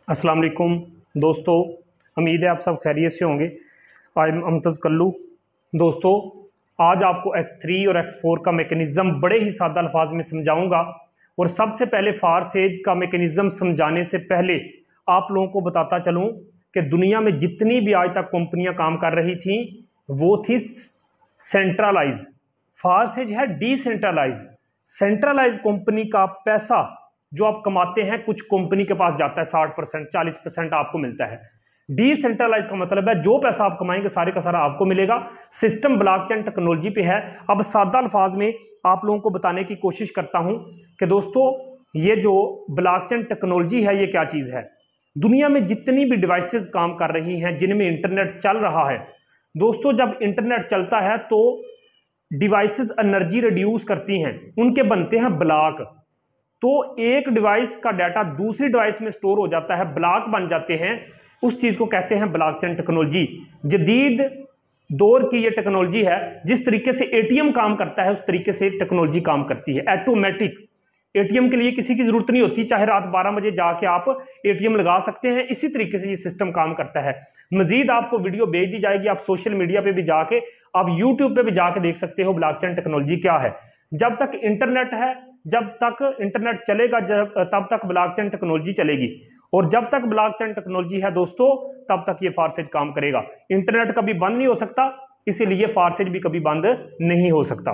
अस्सलाम वालेकुम दोस्तों, उम्मीद है आप सब खैरियत से होंगे। I am Amtaz Kallu. दोस्तों, आज आपको X3 और X4 का मेकनिज़म बड़े ही सादा अल्फाज में समझाऊंगा। और सबसे पहले फारसेज का मेकनिज़म समझाने से पहले आप लोगों को बताता चलूं कि दुनिया में जितनी भी आज तक कंपनियां काम कर रही थी वो थी सेंट्रलाइज। फारसेज है डिसेंट्रलाइज। सेंट्रलाइज कंपनी का पैसा जो आप कमाते हैं कुछ कंपनी के पास जाता है, 60% 40% आपको मिलता है। डिसेंट्रलाइज का मतलब है जो पैसा आप कमाएंगे सारे का सारा आपको मिलेगा। सिस्टम ब्लॉकचेन टेक्नोलॉजी पे है। अब सादा अल्फाज में आप लोगों को बताने की कोशिश करता हूं कि दोस्तों ये जो ब्लॉकचेन टेक्नोलॉजी है ये क्या चीज है। दुनिया में जितनी भी डिवाइसेस काम कर रही हैं जिनमें इंटरनेट चल रहा है, दोस्तों जब इंटरनेट चलता है तो डिवाइसेस एनर्जी रिड्यूस करती हैं, उनके बनते हैं ब्लॉक। तो एक डिवाइस का डाटा दूसरी डिवाइस में स्टोर हो जाता है, ब्लॉक बन जाते हैं। उस चीज को कहते हैं ब्लॉकचेन टेक्नोलॉजी। जदीद दौर की ये टेक्नोलॉजी है। जिस तरीके से एटीएम काम करता है उस तरीके से टेक्नोलॉजी काम करती है। ऑटोमेटिक एटीएम के लिए किसी की जरूरत नहीं होती, चाहे रात 12 बजे जाके आप एटीएम लगा सकते हैं। इसी तरीके से ये सिस्टम काम करता है। मजीद आपको वीडियो भेज दी जाएगी, आप सोशल मीडिया पे भी जाके, आप यूट्यूब पे भी जाके देख सकते हो ब्लॉकचेन टेक्नोलॉजी क्या है। जब तक इंटरनेट है, जब तक इंटरनेट चलेगा, तब तक ब्लॉकचेन टेक्नोलॉजी चलेगी। और जब तक ब्लॉकचेन टेक्नोलॉजी है दोस्तों तब तक ये फारसेज काम करेगा। इंटरनेट कभी बंद नहीं हो सकता, इसीलिए फारसेज भी कभी बंद नहीं हो सकता।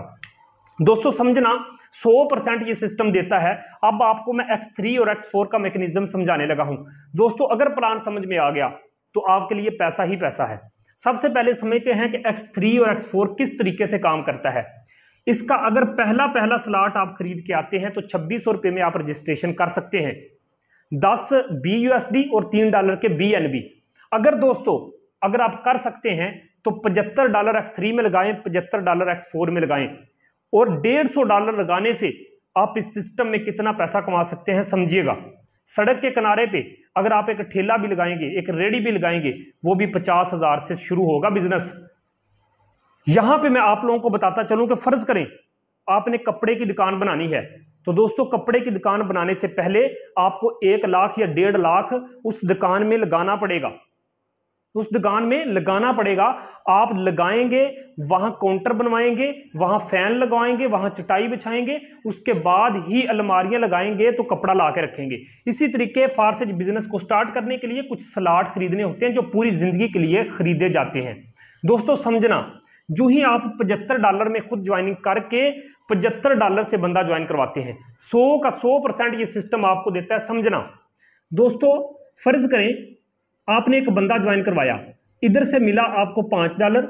दोस्तों समझना, 100% ये सिस्टम देता है। अब आपको मैं X3 और X4 का मैकेनिज्म समझाने लगा हूं। दोस्तों अगर प्लान समझ में आ गया तो आपके लिए पैसा ही पैसा है। सबसे पहले समझते हैं कि X3 और X4 किस तरीके से काम करता है। इसका अगर पहला स्लॉट आप खरीद के आते हैं तो 2600 रुपए में आप रजिस्ट्रेशन कर सकते हैं। 10 BUSD और $3 के BNB। अगर दोस्तों अगर आप कर सकते हैं तो $75 X3 में लगाएं, $75 X4 में लगाएं। और $150 लगाने से आप इस सिस्टम में कितना पैसा कमा सकते हैं समझिएगा। सड़क के किनारे पे अगर आप एक ठेला भी लगाएंगे, एक रेडी भी लगाएंगे, वो भी 50,000 से शुरू होगा बिजनेस। यहां पे मैं आप लोगों को बताता चलूं कि फर्ज करें आपने कपड़े की दुकान बनानी है, तो दोस्तों कपड़े की दुकान बनाने से पहले आपको 1 लाख या 1.5 लाख उस दुकान में लगाना पड़ेगा। उस दुकान में लगाना पड़ेगा। आप लगाएंगे, वहां काउंटर बनवाएंगे, वहां फैन लगवाएंगे, वहां चटाई बिछाएंगे, उसके बाद ही अलमारियां लगाएंगे तो कपड़ा ला के रखेंगे। इसी तरीके फारसेज बिजनेस को स्टार्ट करने के लिए कुछ स्लॉट खरीदने होते हैं जो पूरी जिंदगी के लिए खरीदे जाते हैं। दोस्तों समझना, जो ही आप $75 में खुद ज्वाइनिंग करके $75 से बंदा ज्वाइन करवाते हैं, 100 का 100% ये सिस्टम आपको देता है। समझना दोस्तों, फर्ज करें आपने एक बंदा ज्वाइन करवाया, इधर से मिला आपको $5,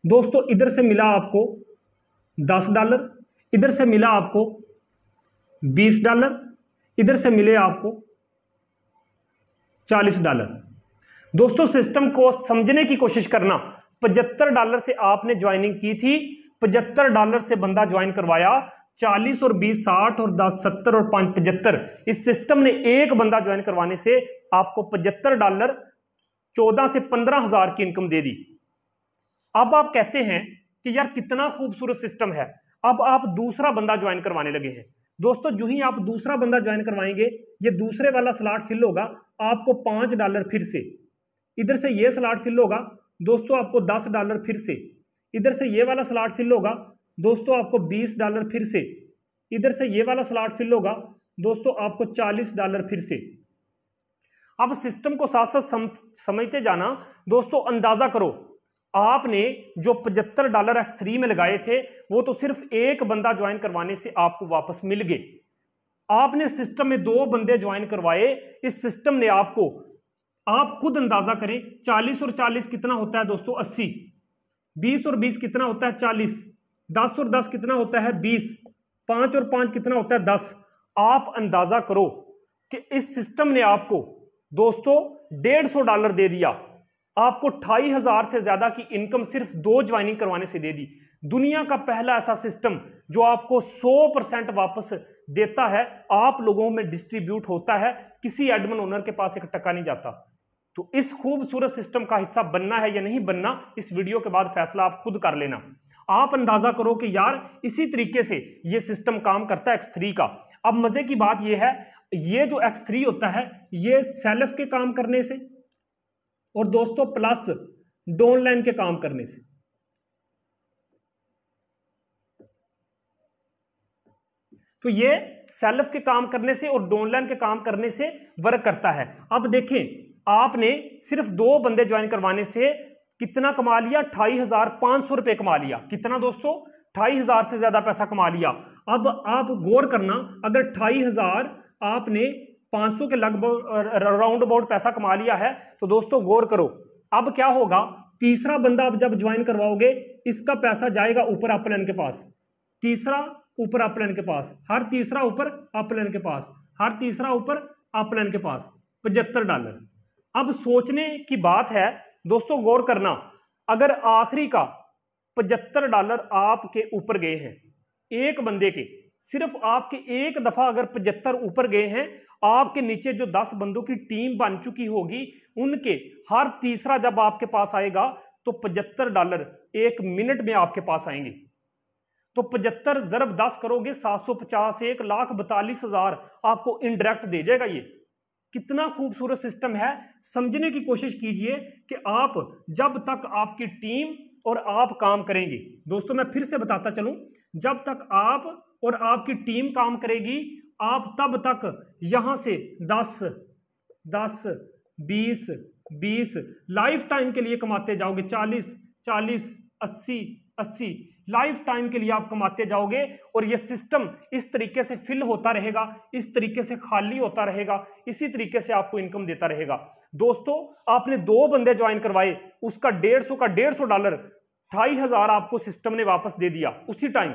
दोस्तों इधर से मिला आपको $10, इधर से मिला आपको $20, इधर से मिले आपको $40। दोस्तों सिस्टम को समझने की कोशिश करना। $75 से आपने ज्वाइनिंग की थी, $75 से बंदा ज्वाइन करवाया, 40 और 20 60 और 10 70 और 5 75। इस सिस्टम ने एक बंदा ज्वाइन करवाने से आपको $75 14 से 15 हजार की इनकम दे दी। अब आप कहते हैं कि यार कितना खूबसूरत सिस्टम है। अब आप दूसरा बंदा ज्वाइन करवाने लगे हैं। दोस्तों जो ही आप दूसरा बंदा ज्वाइन करवाएंगे, ये दूसरे वाला स्लॉट फिल होगा, आपको $5 फिर से। इधर से ये स्लॉट फिल होगा, दोस्तों आपको $10 फिर से। इधर से ये वाला स्लॉट फिल होगा, दोस्तों आपको $20 फिर से। इधर से ये वाला स्लॉट फिल होगा, दोस्तों आपको $40 फिर से। अब सिस्टम को साथ साथ समझते जाना। दोस्तों अंदाजा करो, आपने जो $75 X3 में लगाए थे वो तो सिर्फ एक बंदा ज्वाइन करवाने से आपको वापस मिल गए। आपने सिस्टम में 2 बंदे ज्वाइन करवाए, इस सिस्टम ने आपको, आप खुद अंदाजा करें, 40 और 40 कितना होता है दोस्तों 80, 20 और 20 कितना होता है 40, 10 और 10 कितना होता है 20, 5 और 5 कितना होता है 10। आप अंदाजा करो कि इस सिस्टम ने आपको दोस्तों $150 दे दिया, आपको 28,000 से ज्यादा की इनकम सिर्फ 2 ज्वाइनिंग करवाने से दे दी। दुनिया का पहला ऐसा सिस्टम जो आपको 100% वापस देता है, आप लोगों में डिस्ट्रीब्यूट होता है, किसी एडमिन ओनर के पास 1 टका नहीं जाता। तो इस खूबसूरत सिस्टम का हिस्सा बनना है या नहीं बनना, इस वीडियो के बाद फैसला आप खुद कर लेना। आप अंदाजा करो कि यार इसी तरीके से ये सिस्टम काम करता है X3 का। अब मजे की बात यह है, ये जो X3 होता है ये सेल्फ के काम करने से और दोस्तों प्लस डाउनलाइन के काम करने से। तो ये सेल्फ के काम करने से और डाउनलाइन के काम करने से वर्क करता है। अब देखें, आपने सिर्फ 2 बंदे ज्वाइन करवाने से कितना कमा लिया? 28,500 रुपए कमा लिया। कितना दोस्तों? 28,000 से ज्यादा पैसा कमा लिया। अब आप गौर करना, अगर 28,000 आपने 500 के लगभग राउंड अबाउट पैसा कमा लिया है, तो दोस्तों गौर करो अब क्या होगा। तीसरा बंदा आप जब ज्वाइन करवाओगे, इसका पैसा जाएगा ऊपर अपलाइन के पास, तीसरा ऊपर अपलाइन के पास, हर तीसरा ऊपर अपलाइन के पास, हर तीसरा ऊपर अपलाइन के पास, $75। अब सोचने की बात है दोस्तों, गौर करना, अगर आखिरी का $75 आपके ऊपर गए हैं, एक बंदे के, सिर्फ आपके एक दफा अगर 75 ऊपर गए हैं, आपके नीचे जो 10 बंदों की टीम बन चुकी होगी, उनके हर तीसरा जब आपके पास आएगा तो $75 एक मिनट में आपके पास आएंगे। तो 75 ज़रब 10 करोगे 750, 1,42,000 आपको इनडायरेक्ट दे जाएगा। ये कितना खूबसूरत सिस्टम है, समझने की कोशिश कीजिए कि आप जब तक आपकी टीम और आप काम करेंगे, दोस्तों मैं फिर से बताता चलूं, जब तक आप और आपकी टीम काम करेगी, आप तब तक यहां से 10, 10, 20, 20 लाइफ टाइम के लिए कमाते जाओगे। 40, 40, 80, 80 लाइफ टाइम के लिए आप कमाते जाओगे और ये सिस्टम इस तरीके से फिल होता रहेगा, इस तरीके से खाली होता रहेगा, इसी तरीके से आपको इनकम देता रहेगा। दोस्तों आपने 2 बंदे ज्वाइन करवाए, उसका $150 $28,000 आपको सिस्टम ने वापस दे दिया उसी टाइम।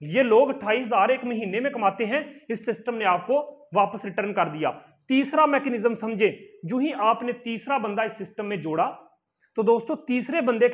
ये लोग 28,000 एक महीने में कमाते हैं, इस सिस्टम ने आपको वापस रिटर्न कर दिया। तीसरा मैकेनिज्म समझे, जो ही आपने तीसरा बंदा इस सिस्टम में जोड़ा, तो दोस्तों तीसरे बंदे